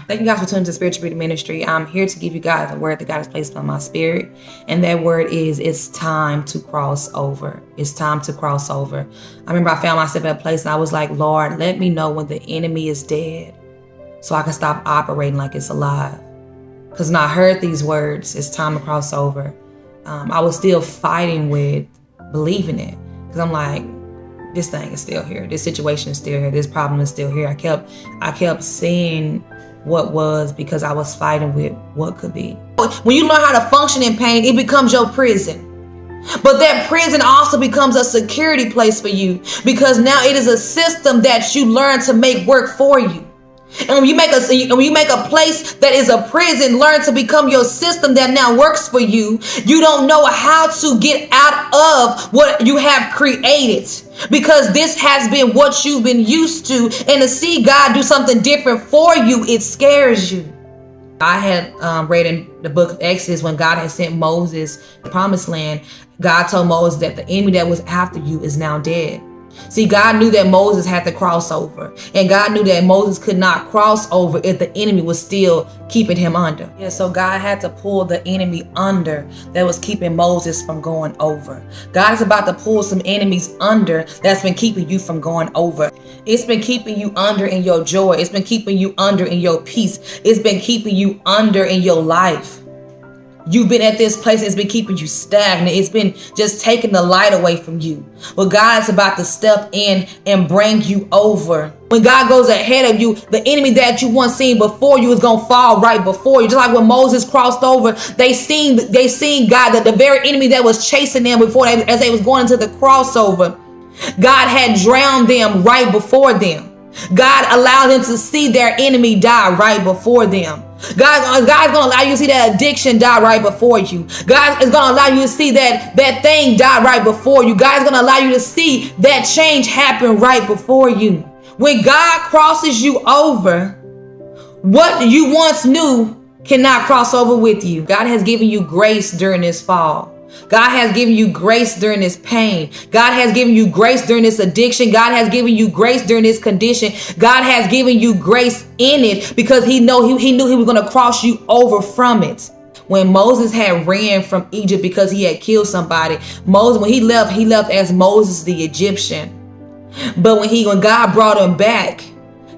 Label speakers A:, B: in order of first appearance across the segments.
A: Thank you guys for tuning to Spiritual Beauty Ministry. I'm here to give you guys a word that God has placed on my spirit. And that word is, it's time to cross over. It's time to cross over. I remember I found myself at a place and I was like, Lord, let me know when the enemy is dead so I can stop operating like it's alive. Because when I heard these words, it's time to cross over, I was still fighting with believing it. Because I'm like, this thing is still here. This situation is still here. This problem is still here. I kept seeing what was because I was fighting with what could be. When you learn how to function in pain, it becomes your prison. But that prison also becomes a security place for you because now it is a system that you learn to make work for you. And when you make a place that is a prison, learn to become your system that now works for you, you don't know how to get out of what you have created because this has been what you've been used to. And to see God do something different for you, it scares you. I had read in the book of Exodus when God had sent Moses to the promised land, God told Moses that the enemy that was after you is now dead. See, God knew that Moses had to cross over, and God knew that Moses could not cross over if the enemy was still keeping him under. Yeah, so God had to pull the enemy under that was keeping Moses from going over. God is about to pull some enemies under that's been keeping you from going over. It's been keeping you under in your joy. It's been keeping you under in your peace. It's been keeping you under in your life. You've been at this place, it's been keeping you stagnant. It's been just taking the light away from you. But God is about to step in and bring you over. When God goes ahead of you, the enemy that you once seen before you is going to fall right before you. Just like when Moses crossed over, they seen God, that the very enemy that was chasing them before as they was going into the crossover, God had drowned them right before them. God allowed them to see their enemy die right before them. God's going to allow you to see that addiction die right before you. God is going to allow you to see that thing die right before you. God is going to allow you to see that change happen right before you. When God crosses you over, what you once knew cannot cross over with you. God has given you grace during this fall. God has given you grace during this pain. God has given you grace during this addiction. God has given you grace during this condition. God has given you grace in it because he knew he was going to cross you over from it. When Moses had ran from Egypt because he had killed somebody, when he left as Moses the Egyptian. But when God brought him back,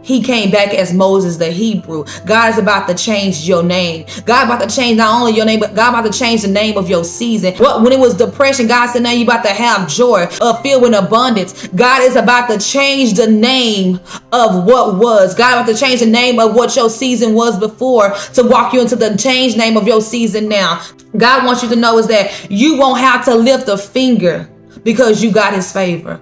A: he came back as Moses the Hebrew. God is about to change your name. God about to change not only your name, but God about to change the name of your season. When it was depression, God said, now you about to have joy, filled with abundance. God is about to change the name of what was. God about to change the name of what your season was before to walk you into the changed name of your season now. God wants you to know is that you won't have to lift a finger because you got his favor.